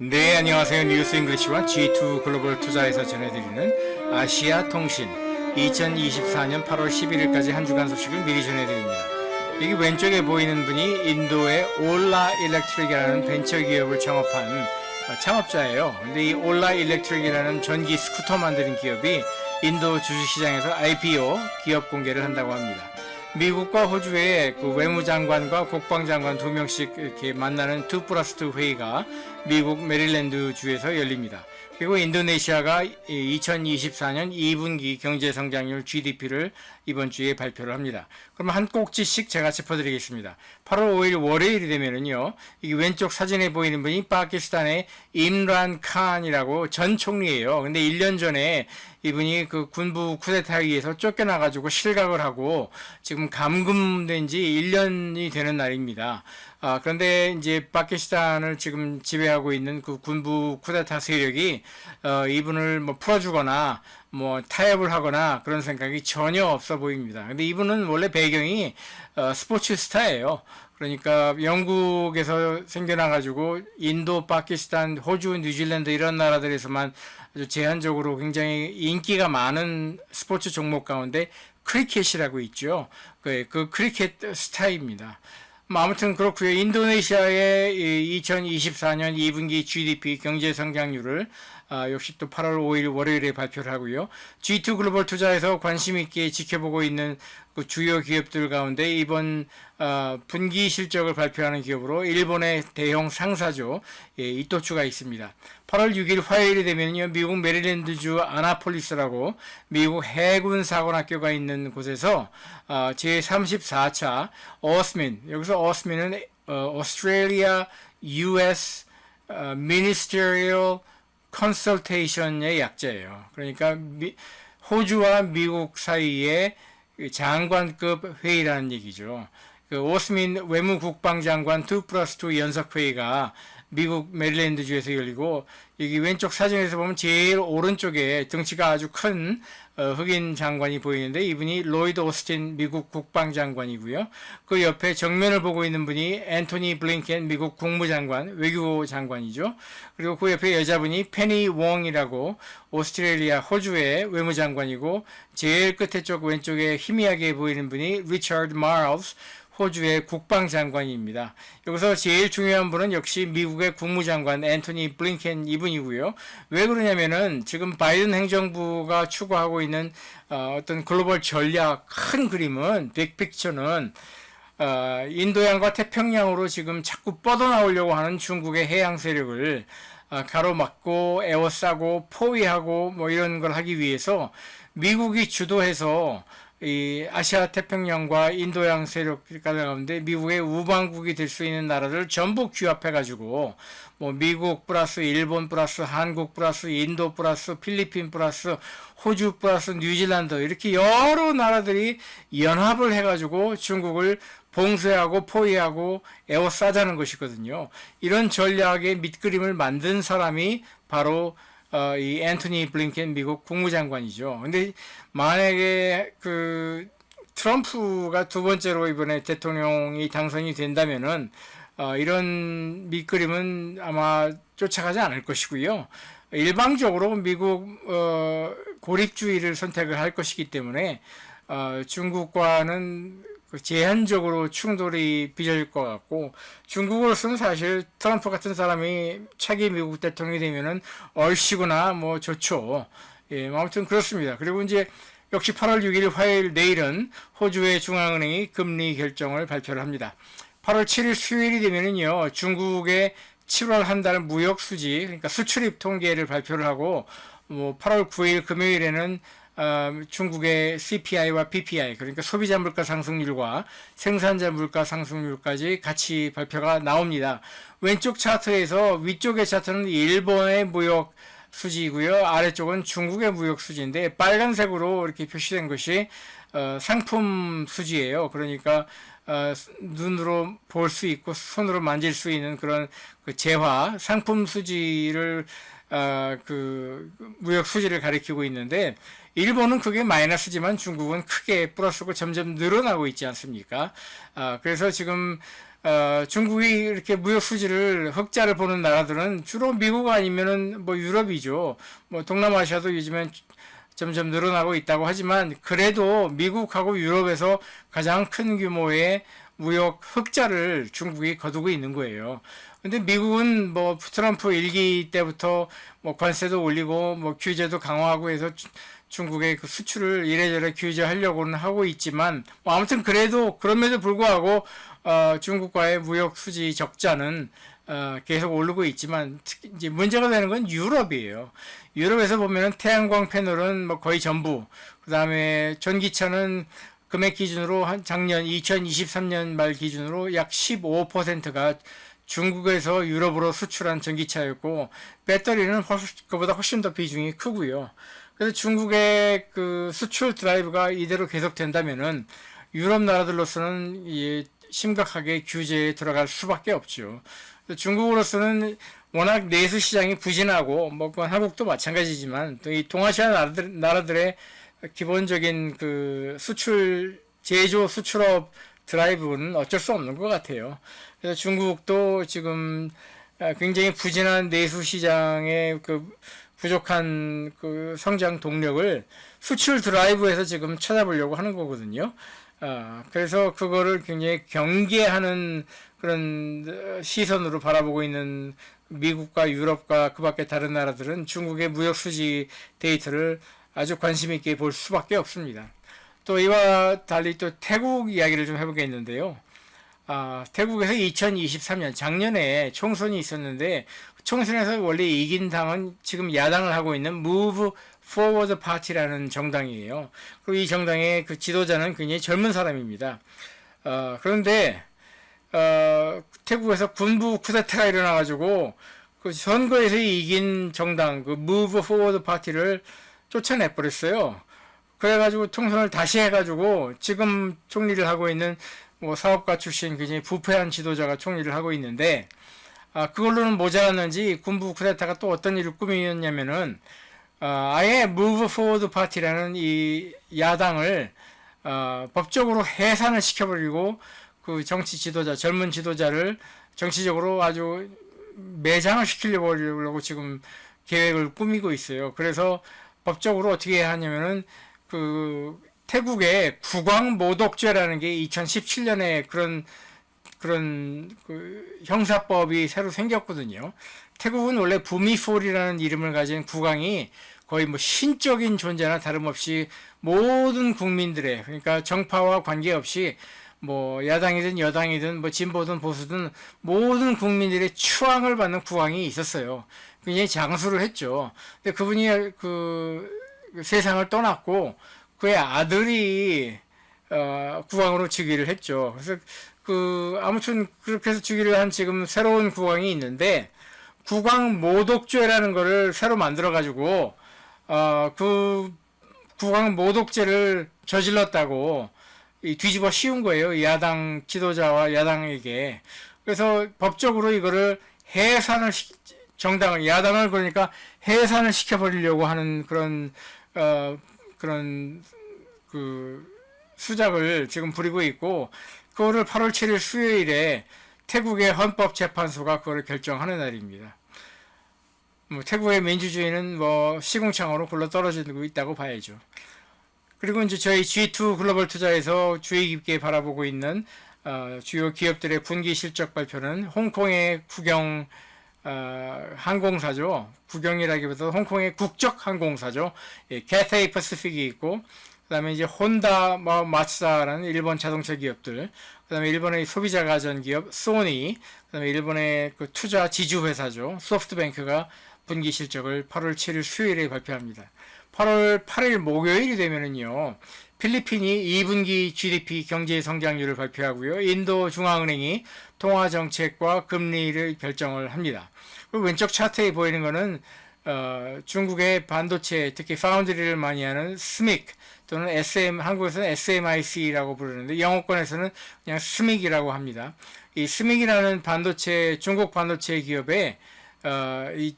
네, 안녕하세요. 뉴스 잉글리시와 G2 글로벌 투자에서 전해드리는 아시아 통신 2024년 8월 11일까지 한 주간 소식을 미리 전해드립니다. 여기 왼쪽에 보이는 분이 인도의 올라 일렉트릭이라는 벤처 기업을 창업한 창업자예요. 근데 이 올라 일렉트릭이라는 전기 스쿠터 만드는 기업이 인도 주식시장에서 IPO 기업 공개를 한다고 합니다. 미국과 호주의 그 외무장관과 국방장관 2명씩 이렇게 만나는 2+2 회의가 미국 메릴랜드 주에서 열립니다. 그리고 인도네시아가 2024년 2분기 경제성장률 GDP를 이번 주에 발표를 합니다. 그럼 한 꼭지씩 제가 짚어드리겠습니다. 8월 5일 월요일이 되면은요, 이 왼쪽 사진에 보이는 분이 파키스탄의 임란 칸이라고 전 총리예요. 근데 1년 전에 이분이 그 군부 쿠데타에 의해서 쫓겨나가지고 실각을 하고 지금 감금된 지 1년이 되는 날입니다. 그런데 이제 파키스탄을 지금 지배하고 있는 그 군부 쿠데타 세력이 이분을 뭐 풀어주거나 뭐 타협을 하거나 그런 생각이 전혀 없어 보입니다. 근데 이분은 원래 배경이 스포츠 스타예요. 그러니까 영국에서 생겨나가지고 인도, 파키스탄, 호주, 뉴질랜드 이런 나라들에서만 아주 제한적으로 굉장히 인기가 많은 스포츠 종목 가운데 크리켓이라고 있죠. 그 크리켓 스타입니다. 아무튼 그렇고요. 인도네시아의 2024년 2분기 GDP 경제 성장률을 역시 또 8월 5일 월요일에 발표를 하고요. G2 글로벌 투자에서 관심 있게 지켜보고 있는 그 주요 기업들 가운데 이번 분기 실적을 발표하는 기업으로 일본의 대형 상사죠. 이토츠가 있습니다. 8월 6일 화요일이 되면요. 미국 메릴랜드주 아나폴리스라고 미국 해군 사관학교가 있는 곳에서 제34차 어스민, 여기서 어스민은 Australia US Ministerial Consultation의 약자예요. 그러니까 호주와 미국 사이에 장관급 회의라는 얘기죠. 그 오스민 외무국방장관 2+2 연석회의가 미국 메릴랜드주에서 열리고, 여기 왼쪽 사진에서 보면 제일 오른쪽에 덩치가 아주 큰 흑인 장관이 보이는데 이분이 로이드 오스틴 미국 국방장관이고요. 그 옆에 정면을 보고 있는 분이 앤토니 블링켄 미국 국무장관, 외교부 장관이죠. 그리고 그 옆에 여자분이 페니 웡이라고 오스트레일리아 호주의 외무장관이고, 제일 끝에 쪽 왼쪽에 희미하게 보이는 분이 리처드 마일스 호주의 국방장관입니다. 여기서 제일 중요한 분은 역시 미국의 국무장관 앤토니 블링켄 이분이고요. 왜 그러냐면은 지금 바이든 행정부가 추구하고 있는 어떤 글로벌 전략 큰 그림은 빅픽처는 인도양과 태평양으로 지금 자꾸 뻗어나오려고 하는 중국의 해양 세력을 가로막고 에워싸고 포위하고 뭐 이런 걸 하기 위해서 미국이 주도해서 이 아시아 태평양과 인도양 세력 가운데 미국의 우방국이 될 수 있는 나라를 전부 규합해가지고 뭐 미국 플러스 일본 플러스 한국 플러스 인도 플러스 필리핀 플러스 호주 플러스 뉴질랜드 이렇게 여러 나라들이 연합을 해가지고 중국을 봉쇄하고 포위하고 에워싸자는 것이거든요. 이런 전략의 밑그림을 만든 사람이 바로 이 앤토니 블링켄 미국 국무장관이죠. 근데 만약에 그 트럼프가 두 번째로 이번에 대통령이 당선이 된다면은 이런 밑그림은 아마 쫓아가지 않을 것이고요. 일방적으로 미국 고립주의를 선택을 할 것이기 때문에 중국과는 제한적으로 충돌이 빚어질 것 같고, 중국으로서는 사실 트럼프 같은 사람이 차기 미국 대통령이 되면은 얼씨구나 뭐 좋죠. 예, 아무튼 그렇습니다. 그리고 이제 역시 8월 6일 화요일 내일은 호주의 중앙은행이 금리 결정을 발표를 합니다. 8월 7일 수요일이 되면은요, 중국의 7월 한 달 무역 수지, 그러니까 수출입 통계를 발표를 하고, 뭐 8월 9일 금요일에는 중국의 CPI와 PPI, 그러니까 소비자 물가 상승률과 생산자 물가 상승률까지 같이 발표가 나옵니다. 왼쪽 차트에서 위쪽의 차트는 일본의 무역 수지이고요. 아래쪽은 중국의 무역 수지인데 빨간색으로 이렇게 표시된 것이 상품 수지예요. 그러니까 눈으로 볼 수 있고 손으로 만질 수 있는 그런 그 재화 상품 수지를 그 무역 수지를 가리키고 있는데, 일본은 그게 마이너스지만 중국은 크게 플러스고 점점 늘어나고 있지 않습니까? 그래서 지금 중국이 이렇게 무역 수지를 흑자를 보는 나라들은 주로 미국 아니면은 뭐 유럽이죠. 뭐 동남아시아도 요즘엔 점점 늘어나고 있다고 하지만 그래도 미국하고 유럽에서 가장 큰 규모의 무역 흑자를 중국이 거두고 있는 거예요. 근데 미국은 뭐 트럼프 1기 때부터 뭐 관세도 올리고 뭐 규제도 강화하고 해서 중국의 그 수출을 이래저래 규제하려고는 하고 있지만 뭐 아무튼 그래도 그럼에도 불구하고 중국과의 무역 수지 적자는 계속 오르고 있지만 이제 문제가 되는 건 유럽이에요. 유럽에서 보면은 태양광 패널은 뭐 거의 전부, 그 다음에 전기차는 금액 기준으로 한 작년 2023년 말 기준으로 약 15%가 중국에서 유럽으로 수출한 전기차였고 배터리는 그보다 훨씬 더 비중이 크고요. 그래서 중국의 그 수출 드라이브가 이대로 계속된다면은 유럽 나라들로서는 심각하게 규제에 들어갈 수밖에 없죠. 중국으로서는 워낙 내수 시장이 부진하고 뭐 그건 한국도 마찬가지지만 또 이 동아시아 나라들의 기본적인 그 수출 제조 수출업 드라이브는 어쩔 수 없는 것 같아요. 그래서 중국도 지금 굉장히 부진한 내수 시장의 그 부족한 그 성장 동력을 수출 드라이브에서 지금 찾아보려고 하는 거거든요. 그래서 그거를 굉장히 경계하는 그런 시선으로 바라보고 있는 미국과 유럽과 그 밖에 다른 나라들은 중국의 무역 수지 데이터를 아주 관심 있게 볼 수밖에 없습니다. 또 이와 달리 또 태국 이야기를 좀 해보겠는데요. 태국에서 2023년 작년에 총선이 있었는데 총선에서 원래 이긴 당은 지금 야당을 하고 있는 Move Forward Party라는 정당이에요. 그리고 이 정당의 그 지도자는 굉장히 젊은 사람입니다. 그런데 태국에서 군부 쿠데타가 일어나가지고 그 선거에서 이긴 정당 그 Move Forward Party를 쫓아내버렸어요. 그래가지고 총선을 다시 해가지고 지금 총리를 하고 있는 뭐 사업가 출신 굉장히 부패한 지도자가 총리를 하고 있는데 그걸로는 모자랐는지 군부 쿠데타가 또 어떤 일을 꾸몄냐면은 아예 Move Forward Party라는 이 야당을 법적으로 해산을 시켜버리고 그 정치 지도자 젊은 지도자를 정치적으로 아주 매장을 시키려고 지금 계획을 꾸미고 있어요. 그래서 법적으로 어떻게 하냐면은 그 태국에 국왕모독죄라는 게 2017년에 그런 그 형사법이 새로 생겼거든요. 태국은 원래 부미폴이라는 이름을 가진 국왕이 거의 뭐 신적인 존재나 다름없이 모든 국민들의 그러니까 정파와 관계없이 뭐 야당이든 여당이든 뭐 진보든 보수든 모든 국민들의 추앙을 받는 국왕이 있었어요. 굉장히 장수를 했죠. 근데 그분이 그 세상을 떠났고 그의 아들이 국왕으로 즉위를 했죠. 그래서 그 아무튼 그렇게 해서 즉위를 한 지금 새로운 국왕이 있는데 국왕 모독죄라는 거를 새로 만들어 가지고 그 국왕 모독죄를 저질렀다고 뒤집어 씌운 거예요. 야당 지도자와 야당에게. 그래서 법적으로 이거를 해산을 정당을 야당을 그러니까 해산을 시켜버리려고 하는 그런 그 수작을 지금 부리고 있고 그거를 8월 7일 수요일에 태국의 헌법재판소가 그거를 결정하는 날입니다. 뭐 태국의 민주주의는 뭐 시궁창으로 굴러 떨어지고 있다고 봐야죠. 그리고 이제 저희 G2 글로벌 투자에서 주의 깊게 바라보고 있는 주요 기업들의 분기 실적 발표는 홍콩의 국영 항공사죠. 국영이라기보다 홍콩의 국적 항공사죠. 캐세이 퍼시픽이 있고 그다음에 이제 혼다, 마츠다라는 일본 자동차 기업들, 그다음에 일본의 소비자 가전 기업 소니, 그다음에 일본의 그 투자 지주 회사죠. 소프트뱅크가 분기 실적을 8월 7일 수요일에 발표합니다. 8월 8일 목요일이 되면은요. 필리핀이 2분기 GDP 경제 성장률을 발표하고요. 인도 중앙은행이 통화 정책과 금리를 결정을 합니다. 그리고 왼쪽 차트에 보이는 거는 중국의 반도체, 특히 파운드리를 많이 하는 스믹 또는 한국에서는 SMIC라고 부르는데 영어권에서는 그냥 스믹이라고 합니다. 이 스믹이라는 반도체, 중국 반도체 기업의 이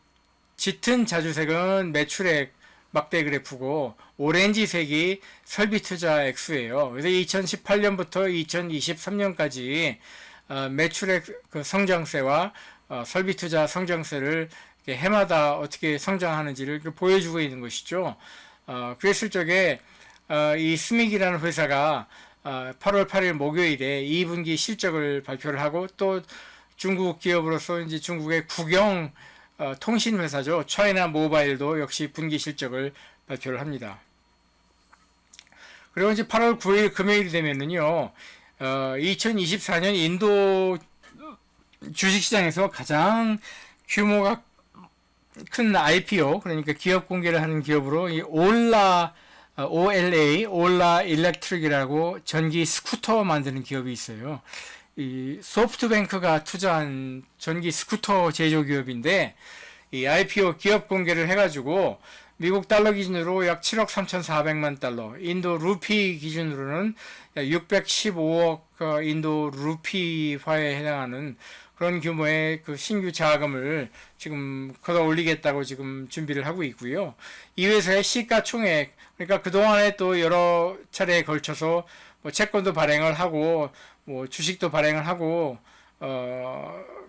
짙은 자주색은 매출액 막대 그래프고 오렌지색이 설비 투자 액수예요. 그래서 2018년부터 2023년까지 매출액 그 성장세와 설비 투자 성장세를 해마다 어떻게 성장하는지를 보여주고 있는 것이죠. 그랬을 적에 이 스믹이라는 회사가 8월 8일 목요일에 2분기 실적을 발표를 하고, 또 중국 기업으로서 이제 중국의 국영 통신 회사죠. 차이나 모바일도 역시 분기 실적을 발표를 합니다. 그리고 이제 8월 9일 금요일이 되면은요, 2024년 인도 주식시장에서 가장 규모가 큰 IPO, 그러니까 기업 공개를 하는 기업으로 이 올라 일렉트릭이라고 전기 스쿠터 만드는 기업이 있어요. 이 소프트뱅크가 투자한 전기 스쿠터 제조 기업인데, 이 IPO 기업 공개를 해가지고 미국 달러 기준으로 약 7억 3,400만 달러, 인도 루피 기준으로는 약 615억 인도 루피화에 해당하는 그런 규모의 그 신규 자금을 지금 걷어 올리겠다고 지금 준비를 하고 있고요. 이 회사의 시가총액, 그러니까 그동안에 또 여러 차례에 걸쳐서 뭐 채권도 발행을 하고 뭐 주식도 발행을 하고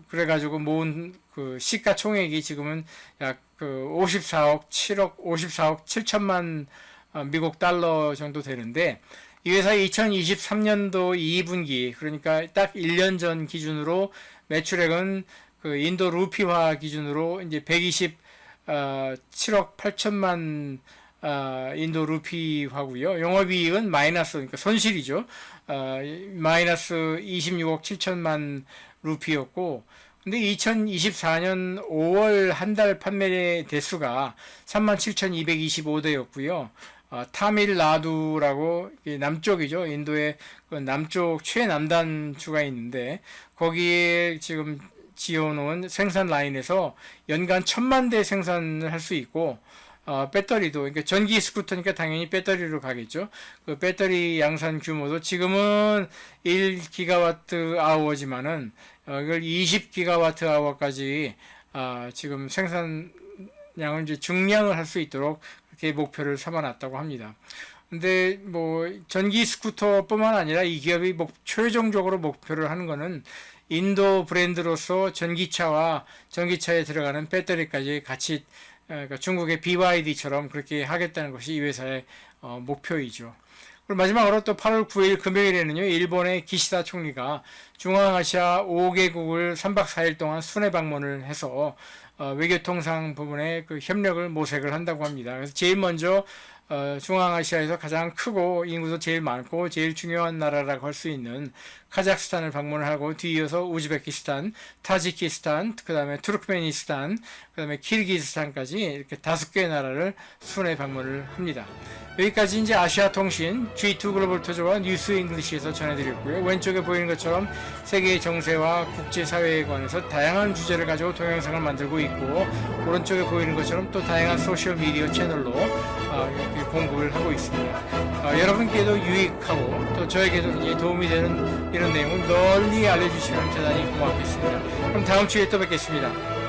그래가지고 모은 그 시가총액이 지금은 약 그 54억 7천만 미국 달러 정도 되는데, 이 회사 2023년도 2분기, 그러니까 딱 1년 전 기준으로 매출액은 그 인도 루피화 기준으로 이제 127억 8천만 인도 루피화고요. 영업이익은 마이너스, 그러니까 손실이죠. 마이너스 26억 7천만 루피였고, 근데 2024년 5월 한 달 판매 대수가 37,225대였고요. 타밀나두라고 남쪽이죠. 인도의 그 남쪽 최남단 주가 있는데, 거기에 지금 지어놓은 생산 라인에서 연간 1,000만 대 생산을 할 수 있고, 배터리도, 그러니까 전기 스쿠터니까 당연히 배터리로 가겠죠. 그 배터리 양산 규모도 지금은 1기가와트 아워지만은 이걸 20기가와트 아워까지 지금 생산량을 이제 증량을 할 수 있도록 그렇게 목표를 삼아놨다고 합니다. 근데 뭐 전기 스쿠터뿐만 아니라 이 기업이 최종적으로 목표를 하는 거는 인도 브랜드로서 전기차와 전기차에 들어가는 배터리까지 같이, 그러니까 중국의 BYD처럼 그렇게 하겠다는 것이 이 회사의 목표이죠. 그리고 마지막으로 또 8월 9일 금요일에는요, 일본의 기시다 총리가 중앙아시아 5개국을 3박 4일 동안 순회 방문을 해서 외교통상 부분에 그 협력을 모색을 한다고 합니다. 그래서 제일 먼저 중앙아시아에서 가장 크고 인구도 제일 많고 제일 중요한 나라라고 할 수 있는 카자흐스탄을 방문을 하고, 뒤이어서 우즈베키스탄, 타지키스탄, 그 다음에 투르크메니스탄, 그 다음에 키르기즈스탄까지 이렇게 5개의 나라를 순회 방문을 합니다. 여기까지 이제 아시아통신 G2 글로벌 투자와 뉴스 잉글리시에서 전해드렸고요. 왼쪽에 보이는 것처럼 세계의 정세와 국제사회에 관해서 다양한 주제를 가지고 동영상을 만들고 있고, 오른쪽에 보이는 것처럼 또 다양한 소셜미디어 채널로 이렇게 공부를 하고 있습니다. 여러분께도 유익하고 또 저에게도 굉장히 도움이 되는 이런 내용을 널리 알려주시면 대단히 고맙겠습니다. 그럼 다음 주에 또 뵙겠습니다.